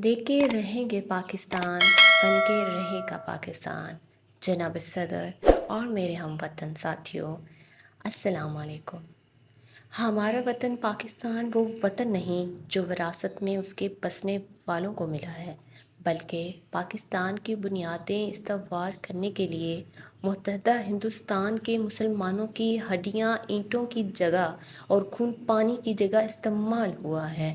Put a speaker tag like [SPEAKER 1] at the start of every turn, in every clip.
[SPEAKER 1] देके रहेंगे पाकिस्तान, बन के रहेगा पाकिस्तान। जनाब सदर और मेरे हम वतन साथियों, अस्सलाम वालेकुम। हमारा वतन पाकिस्तान वो वतन नहीं जो विरासत में उसके बसने वालों को मिला है, बल्कि पाकिस्तान की बुनियादें इस्तवार करने के लिए मुत्तहदा हिंदुस्तान के मुसलमानों की हड्डियाँ ईंटों की जगह और खून पानी की जगह इस्तेमाल हुआ है।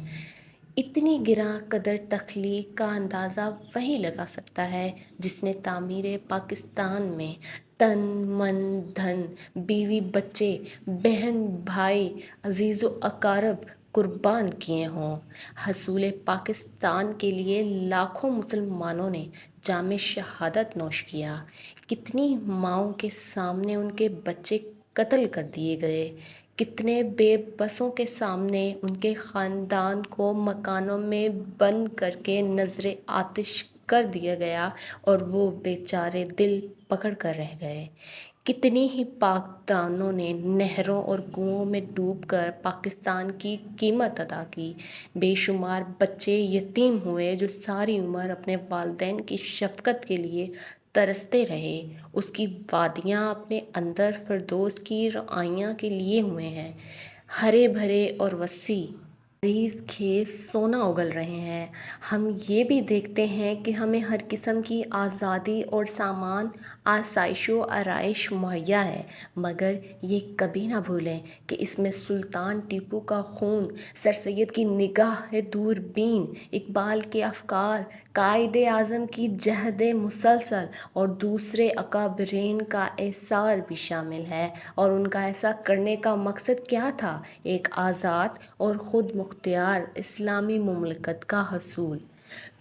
[SPEAKER 1] इतनी गिरां कदर तख्लीक का अंदाज़ा वही लगा सकता है जिसने तामीर पाकिस्तान में तन मन धन बीवी बच्चे बहन भाई अजीज़ व अकारब कुर्बान किए हों। हसूल पाकिस्तान के लिए लाखों मुसलमानों ने जाम शहादत नोश किया। कितनी माँओं के सामने उनके बच्चे कत्ल कर दिए गए, कितने बेबसों के सामने उनके ख़ानदान को मकानों में बंद करके नज़र आतिश कर दिया गया और वो बेचारे दिल पकड़ कर रह गए। कितनी ही पाकदानों ने नहरों और कुओं में डूबकर पाकिस्तान की कीमत अदा की। बेशुमार बच्चे यतीम हुए जो सारी उम्र अपने वालिदैन की शफ़क़त के लिए तरसते रहे। उसकी वादियाँ अपने अंदर फिरदौस की रआइयाँ के लिए हुए हैं। हरे भरे और वसी मरीज़ खेत सोना उगल रहे हैं। हम ये भी देखते हैं कि हमें हर किस्म की आज़ादी और सामान आसाइश व आराइश मुहैया है, मगर ये कभी ना भूलें कि इसमें सुल्तान टीपू का खून, सर सैयद की निगाह दूरबीन, इकबाल के अफ़कार, कायदे आज़म की जहद मुसलसल और दूसरे अकाबरीन का एसार भी शामिल है। और उनका ऐसा करने का मकसद क्या था? एक आज़ाद और ख़ुद मुख्तियार इस्लामी मुमलकत का हसूल।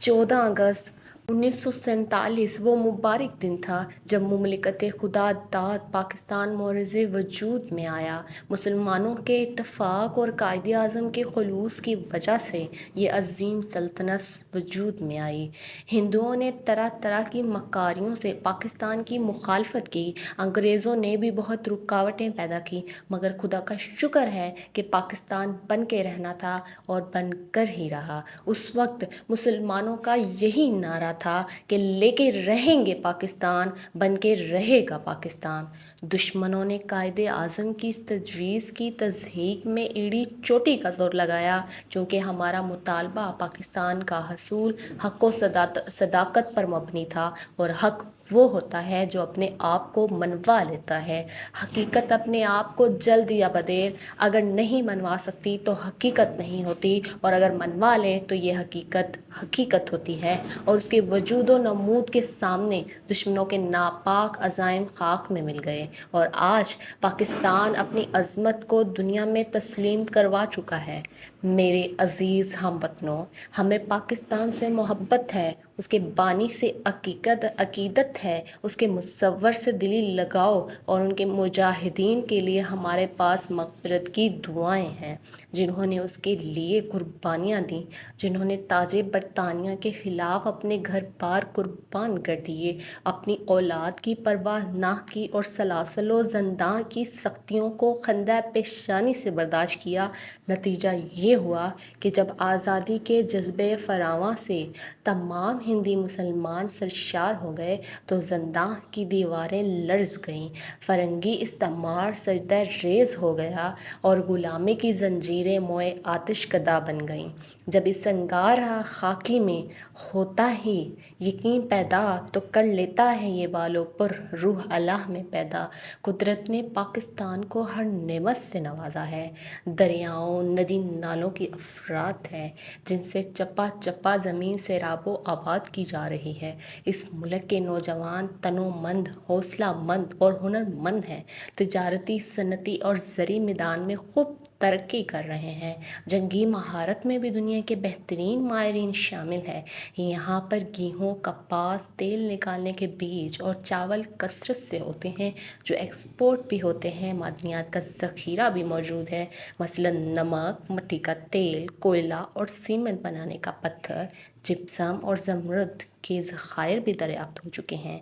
[SPEAKER 1] 14 अगस्त 1947 वो मुबारक दिन था जब मुमलिकत खुदा दाद पाकिस्तान मोरज़ वजूद में आया। मुसलमानों के इत्तफ़ाक़ और कायदे आज़म के खुलूस की वजह से ये अज़ीम सल्तनत वजूद में आई। हिंदुओं ने तरह तरह की मकारियों से पाकिस्तान की मुखालफत की। अंग्रेज़ों ने भी बहुत रुकावटें पैदा की, मगर खुदा का शुक्र है कि पाकिस्तान बन के रहना था और बन कर ही रहा। उस वक्त मुसलमानों का यही नारा था कि लेके रहेंगे पाकिस्तान, बन के रहेगा पाकिस्तान। दुश्मनों ने कायदे आज़म की इस तजवीज़ की तज़हीक में एड़ी चोटी का ज़ोर लगाया, क्योंकि हमारा मुतालबा पाकिस्तान का हसूल हक़ व सदाकत पर मबनी था, और हक़ वो होता है जो अपने आप को मनवा लेता है। हकीकत अपने आप को जल्द या बदेर अगर नहीं मनवा सकती तो हकीकत नहीं होती, और अगर मनवा ले तो ये हकीकत हकीकत होती है। और उसके वजूद व नमूद के सामने दुश्मनों के नापाक अज़ाइम खाक में मिल गए, और आज पाकिस्तान अपनी अज़मत को दुनिया में तस्लीम करवा चुका है। मेरे अज़ीज़ हमवतनों, हमें पाकिस्तान से मोहब्बत है, उसके बानी से अकीदत है, उसके मुसव्वर से दिली लगाव, और उनके मुजाहिदीन के लिए हमारे पास मग़फ़िरत की दुआएं हैं, जिन्होंने उसके लिए कुर्बानियाँ दी, जिन्होंने ताजे बरतानिया के ख़िलाफ़ अपने घर बार कुर्बान कर दिए, अपनी औलाद की परवाह ना की और सलासल व ज़ंदान की सख्तियों को खंदा पेशानी से बर्दाश्त किया। नतीजा ये हुआ कि जब आज़ादी के जज्बे फरावां से तमाम हिंदी मुसलमान सरशार हो गए तो ज़ंदान की दीवारें लर्ज़ गईं, फ़रंगी इस्तेमार सजदा रेज़ हो गया और ग़ुलामी की ज़ंजीरें मोए आतिश कदा बन गईं। जब इस अंगार खाकी में होता ही यकीन पैदा तो कर लेता है ये बालों पर रूह अल्लाह में पैदा। कुदरत ने पाकिस्तान को हर नेमत से नवाजा है। दरियाओं नदी नालों की अफरात है जिनसे चप्पा चप्पा ज़मीन से राबो आबाद की जा रही है। इस मुल्क के नौजवान तनोमंद, हौसलामंद और हुनरमंद हैं। तिजारती, सनती और ज़री मैदान में खूब तरक्की कर रहे हैं। जंगी महारत में भी दुनिया के बेहतरीन माहिरीन शामिल हैं। यहाँ पर गेहूँ, कपास, तेल निकालने के बीज और चावल कसरत से होते हैं, जो एक्सपोर्ट भी होते हैं। मादनियात का ज़ख़ीरा भी मौजूद है, मसलन नमक, मिट्टी का तेल, कोयला और सीमेंट बनाने का पत्थर, जिप्सम और ज़मरुद के ज़खायर भी दरियाफ्त हो चुके हैं।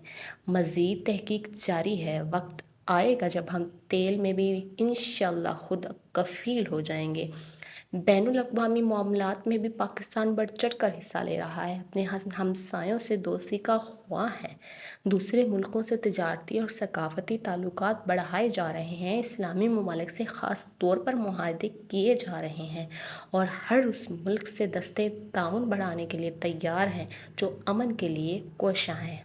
[SPEAKER 1] मज़ीद तहकीक जारी है। वक्त आएगा जब हम तेल में भी इंशाअल्लाह खुद कफ़ील हो जाएंगे। بین الاقوامی معاملات میں بھی پاکستان بڑھ چڑھ کر حصہ لے رہا ہے، اپنے ہمسایوں سے دوستی کا خواہاں ہے، دوسرے ملکوں سے تجارتی اور ثقافتی تعلقات بڑھائے جا رہے ہیں، اسلامی ممالک سے خاص طور پر معاہدے کیے جا رہے ہیں اور ہر اس ملک سے دستِ تعاون بڑھانے کے لیے تیار ہیں جو امن کے لیے کوشاں ہیں۔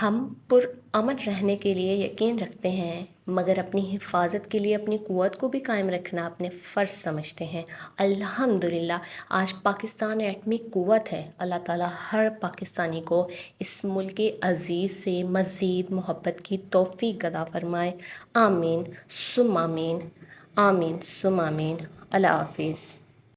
[SPEAKER 1] ہم پرامن رہنے کے لیے یقین رکھتے ہیں، مگر اپنی حفاظت کے لیے اپنی قوت کو بھی قائم رکھنا اپنے فرض سمجھتے ہیں۔ الحمدللہ آج پاکستان ایٹمی قوت ہے۔ اللہ تعالیٰ ہر پاکستانی کو اس ملک عزیز سے مزید محبت کی توفیق عطا فرمائے۔ آمین ثم آمین، آمین ثم آمین۔ اللہ حافظ۔